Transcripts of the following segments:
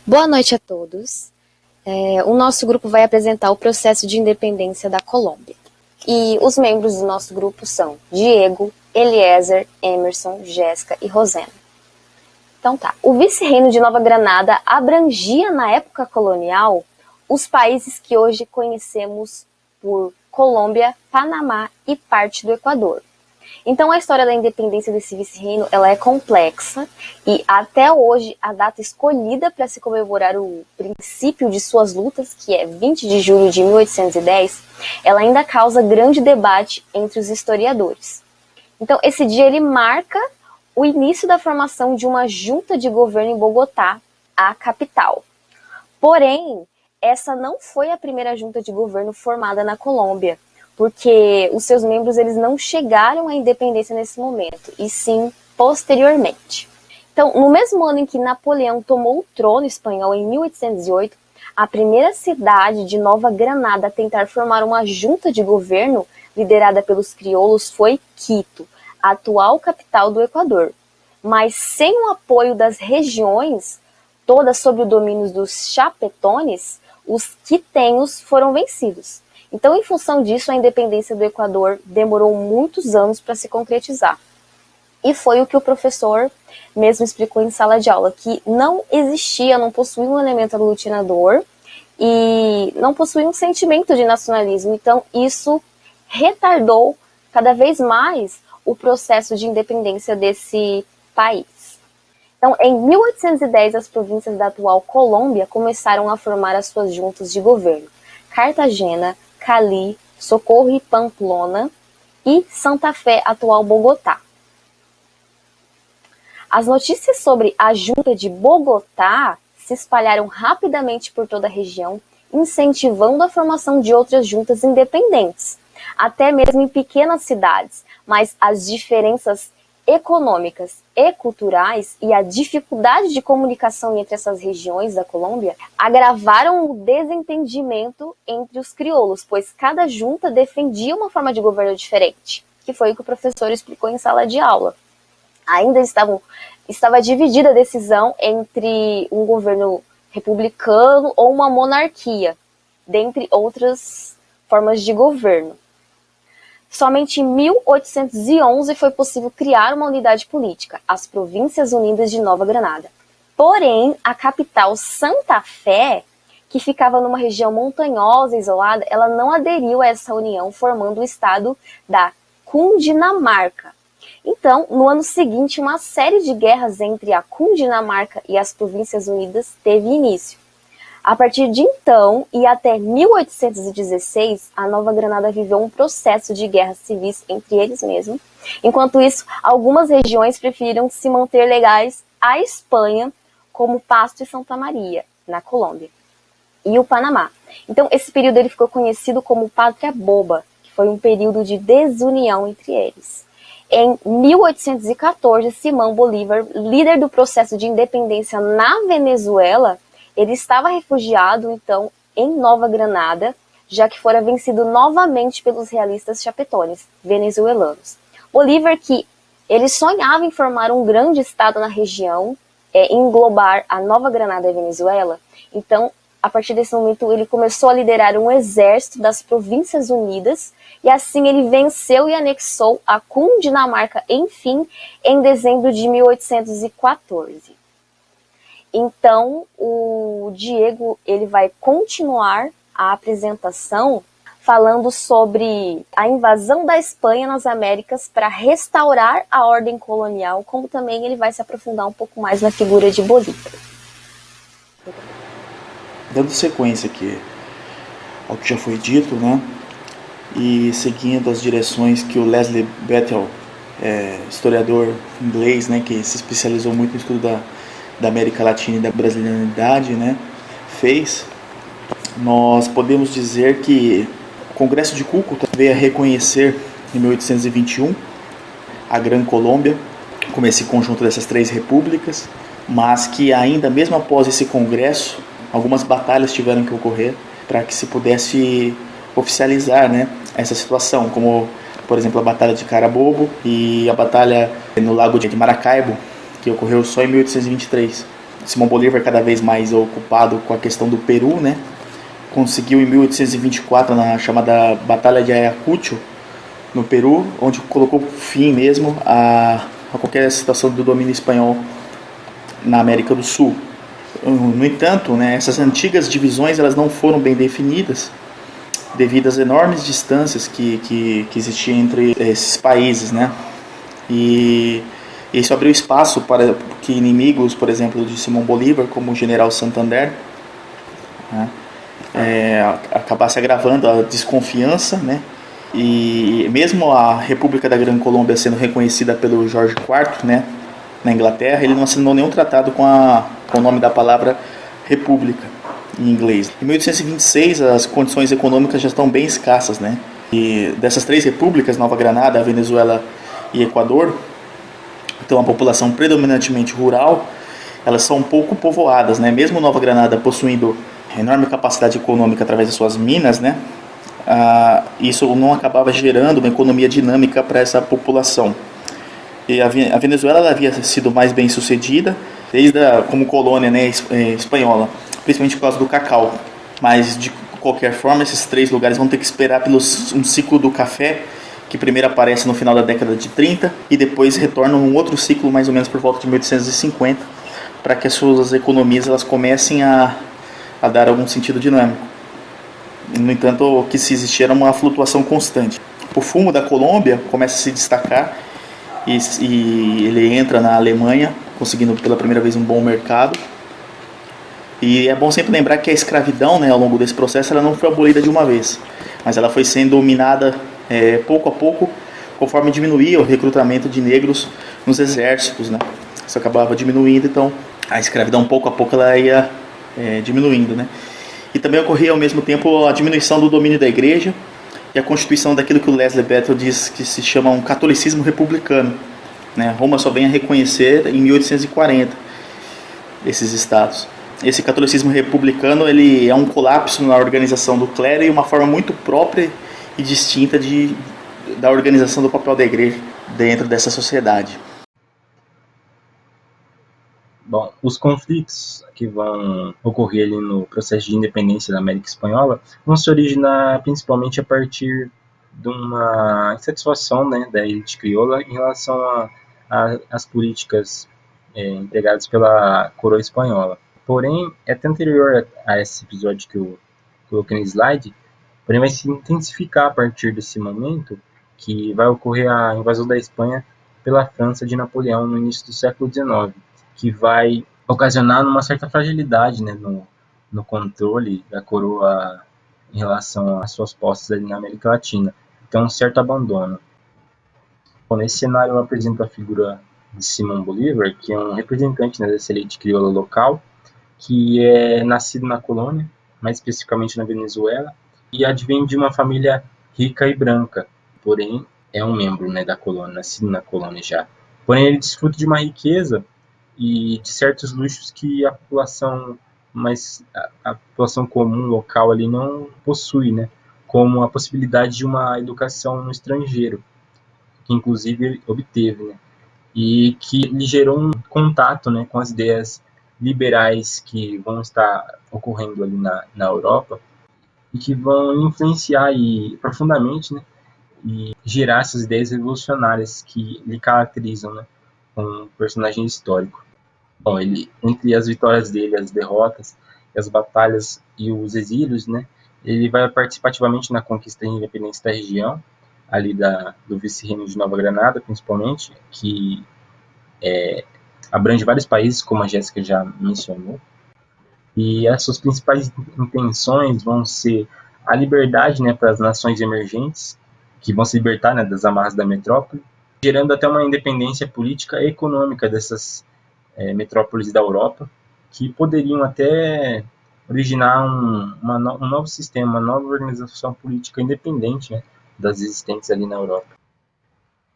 Boa noite a todos. O nosso grupo vai apresentar o processo de independência da Colômbia. E os membros do nosso grupo são Diego, Eliezer, Emerson, Jéssica e Rosena. Então tá. O vice-reino de Nova Granada abrangia, na época colonial, os países que hoje conhecemos por Colômbia, Panamá e parte do Equador. Então a história da independência desse vice-reino ela é complexa e até hoje a data escolhida para se comemorar o princípio de suas lutas, que é 20 de julho de 1810, ela ainda causa grande debate entre os historiadores. Então esse dia ele marca o início da formação de uma junta de governo em Bogotá, a capital. Porém, essa não foi a primeira junta de governo formada na Colômbia, porque os seus membros eles não chegaram à independência nesse momento, e sim posteriormente. Então, no mesmo ano em que Napoleão tomou o trono espanhol, em 1808, a primeira cidade de Nova Granada a tentar formar uma junta de governo liderada pelos crioulos foi Quito, a atual capital do Equador. Mas sem o apoio das regiões, todas sob o domínio dos chapetones, os quitenhos foram vencidos. Então, em função disso, a independência do Equador demorou muitos anos para se concretizar. E foi o que o professor mesmo explicou em sala de aula, que não existia, não possuía um elemento aglutinador e não possuía um sentimento de nacionalismo. Então, isso retardou cada vez mais o processo de independência desse país. Então, em 1810, as províncias da atual Colômbia começaram a formar as suas juntas de governo. Cartagena, Cali, Socorro e Pamplona e Santa Fé, atual Bogotá. As notícias sobre a junta de Bogotá se espalharam rapidamente por toda a região, incentivando a formação de outras juntas independentes, até mesmo em pequenas cidades, mas as diferenças econômicas e culturais e a dificuldade de comunicação entre essas regiões da Colômbia agravaram o desentendimento entre os crioulos, pois cada junta defendia uma forma de governo diferente, que foi o que o professor explicou em sala de aula. Ainda estava dividida a decisão entre um governo republicano ou uma monarquia, dentre outras formas de governo. Somente em 1811 foi possível criar uma unidade política, as Províncias Unidas de Nova Granada. Porém, a capital Santa Fé, que ficava numa região montanhosa e isolada, ela não aderiu a essa união, formando o estado da Cundinamarca. Então, no ano seguinte, uma série de guerras entre a Cundinamarca e as Províncias Unidas teve início. A partir de então, e até 1816, a Nova Granada viveu um processo de guerras civis entre eles mesmos. Enquanto isso, algumas regiões preferiram se manter legais à Espanha, como Pasto e Santa Maria, na Colômbia, e o Panamá. Então, esse período ele ficou conhecido como Pátria Boba, que foi um período de desunião entre eles. Em 1814, Simão Bolívar, líder do processo de independência na Venezuela, ele estava refugiado, então, em Nova Granada, já que fora vencido novamente pelos realistas chapetones venezuelanos. Bolívar, que ele sonhava em formar um grande estado na região, englobar a Nova Granada e a Venezuela, então, a partir desse momento, ele começou a liderar um exército das Províncias Unidas, e assim ele venceu e anexou a Cundinamarca, enfim, em dezembro de 1814. Então, o Diego ele vai continuar a apresentação falando sobre a invasão da Espanha nas Américas para restaurar a ordem colonial, como também ele vai se aprofundar um pouco mais na figura de Bolívar. Dando sequência aqui ao que já foi dito, né, e seguindo as direções que o Leslie Bethel, historiador inglês, né, que se especializou muito no estudo da América Latina e da brasileiridade, né, fez, nós podemos dizer que o Congresso de Cúcuta veio a reconhecer em 1821 a Gran Colômbia como esse conjunto dessas três repúblicas, mas que ainda mesmo após esse congresso, algumas batalhas tiveram que ocorrer para que se pudesse oficializar, né, essa situação, como, por exemplo, a Batalha de Carabobo e a Batalha no Lago de Maracaibo, que ocorreu só em 1823. Simão Bolívar cada vez mais ocupado com a questão do Peru, né? Conseguiu em 1824, na chamada Batalha de Ayacucho, no Peru, onde colocou fim mesmo a qualquer situação do domínio espanhol na América do Sul. No entanto, né, essas antigas divisões elas não foram bem definidas devido às enormes distâncias que existiam entre esses países, né? E isso abriu espaço para que inimigos, por exemplo, de Simão Bolívar, como o general Santander, né, acabasse agravando a desconfiança, né? E mesmo a República da Grã Colômbia sendo reconhecida pelo Jorge IV, né, na Inglaterra, ele não assinou nenhum tratado com o nome da palavra república em inglês. Em 1826 as condições econômicas já estão bem escassas, né? E dessas três repúblicas, Nova Granada, Venezuela e Equador, então a população predominantemente rural, elas são pouco povoadas, né? Mesmo Nova Granada possuindo enorme capacidade econômica através de suas minas, né? Isso não acabava gerando uma economia dinâmica para essa população. E a Venezuela ela havia sido mais bem sucedida como colônia, né, espanhola, principalmente por causa do cacau. Mas de qualquer forma, esses três lugares vão ter que esperar pelo um ciclo do café, que primeiro aparece no final da década de 30 e depois retorna um outro ciclo mais ou menos por volta de 1850, para que as suas economias elas comecem a dar algum sentido dinâmico. No entanto, o que se existia era uma flutuação constante. O fumo da Colômbia começa a se destacar e ele entra na Alemanha, conseguindo pela primeira vez um bom mercado. E é bom sempre lembrar que a escravidão, né, ao longo desse processo, ela não foi abolida de uma vez, mas ela foi sendo minada pouco a pouco, conforme diminuía o recrutamento de negros nos exércitos, né? Isso acabava diminuindo, então a escravidão pouco a pouco ela ia diminuindo, né? E também ocorria ao mesmo tempo a diminuição do domínio da igreja e a constituição daquilo que o Leslie Bethel diz que se chama um catolicismo republicano, né? Roma só vem a reconhecer em 1840 esses estados. Esse catolicismo republicano ele é um colapso na organização do clero e uma forma muito própria e distinta da organização do papel da igreja dentro dessa sociedade. Bom, os conflitos que vão ocorrer ali no processo de independência da América Espanhola vão se originar principalmente a partir de uma insatisfação, né, da elite crioula em relação às políticas empregadas pela coroa espanhola. Porém, é até anterior a esse episódio que eu coloquei no slide, porém vai se intensificar a partir desse momento que vai ocorrer a invasão da Espanha pela França de Napoleão no início do século XIX, que vai ocasionar uma certa fragilidade, né, no controle da coroa em relação às suas posses ali na América Latina. Então, um certo abandono. Bom, nesse cenário eu apresento a figura de Simão Bolívar, que é um representante, né, dessa elite crioula local, que é nascido na colônia, mais especificamente na Venezuela, e advém de uma família rica e branca, porém é um membro, né, da colônia, nascido na colônia já. Porém ele desfruta de uma riqueza e de certos luxos que a população a população comum local ali não possui, né? Como a possibilidade de uma educação no estrangeiro, que inclusive ele obteve, né? E que lhe gerou um contato, né, com as ideias liberais que vão estar ocorrendo ali na Europa e que vão influenciar profundamente, né, e gerar essas ideias revolucionárias que lhe caracterizam, né, como um personagem histórico. Bom, ele, entre as vitórias dele, as derrotas, as batalhas e os exílios, né, ele vai participar ativamente na conquista da independência da região, ali do vice-reino de Nova Granada, principalmente, que abrange vários países, como a Jéssica já mencionou. E as suas principais intenções vão ser a liberdade, né, para as nações emergentes, que vão se libertar, né, das amarras da metrópole, gerando até uma independência política e econômica dessas metrópoles da Europa, que poderiam até originar um novo sistema, uma nova organização política independente, né, das existentes ali na Europa.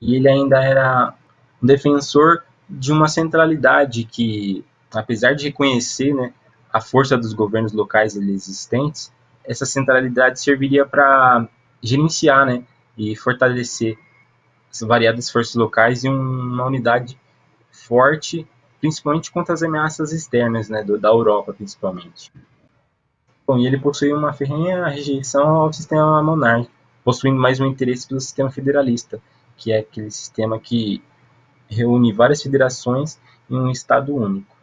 E ele ainda era um defensor de uma centralidade que, apesar de reconhecer, né, a força dos governos locais ali existentes, essa centralidade serviria para gerenciar, né, e fortalecer as variadas forças locais em uma unidade forte principalmente contra as ameaças externas, né, da Europa, principalmente. Bom, e ele possui uma ferrenha rejeição ao sistema monárquico, possuindo mais um interesse pelo sistema federalista, que é aquele sistema que reúne várias federações em um Estado único.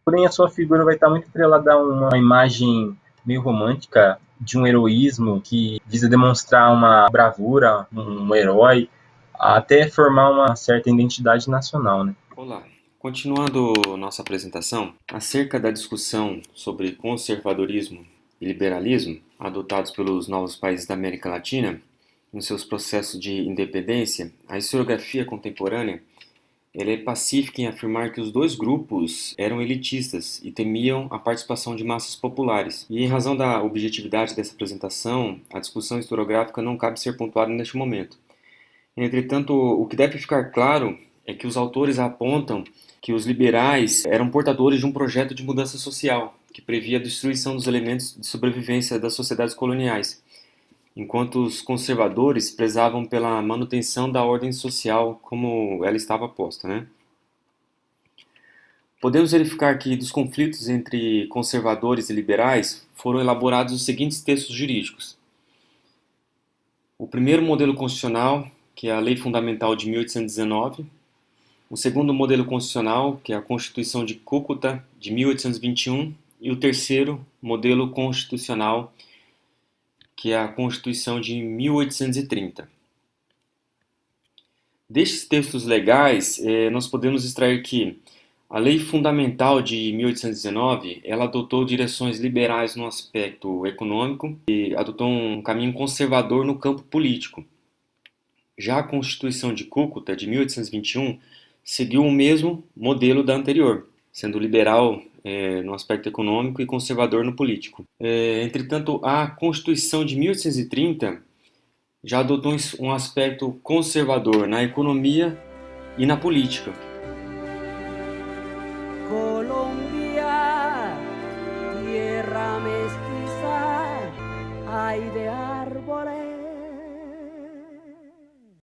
Porém, a sua figura vai estar muito atrelada a uma imagem meio romântica de um heroísmo que visa demonstrar uma bravura, um herói, até formar uma certa identidade nacional, né? Olá, continuando nossa apresentação, acerca da discussão sobre conservadorismo e liberalismo adotados pelos novos países da América Latina nos seus processos de independência, a historiografia contemporânea ela é pacífica em afirmar que os dois grupos eram elitistas e temiam a participação de massas populares. E em razão da objetividade dessa apresentação, a discussão historiográfica não cabe ser pontuada neste momento. Entretanto, o que deve ficar claro é que os autores apontam que os liberais eram portadores de um projeto de mudança social, que previa a destruição dos elementos de sobrevivência das sociedades coloniais, enquanto os conservadores prezavam pela manutenção da ordem social como ela estava posta, né? Podemos verificar que dos conflitos entre conservadores e liberais foram elaborados os seguintes textos jurídicos. O primeiro modelo constitucional, que é a Lei Fundamental de 1819, o segundo modelo constitucional, que é a Constituição de Cúcuta, de 1821, e o terceiro modelo constitucional, que é a Constituição de 1830. Destes textos legais, nós podemos extrair que a Lei Fundamental de 1819, ela adotou direções liberais no aspecto econômico e adotou um caminho conservador no campo político. Já a Constituição de Cúcuta, de 1821, seguiu o mesmo modelo da anterior, sendo liberal no aspecto econômico e conservador no político. Entretanto, a Constituição de 1830 já adotou um aspecto conservador na economia e na política. Colombia, tierra mestiza, ay de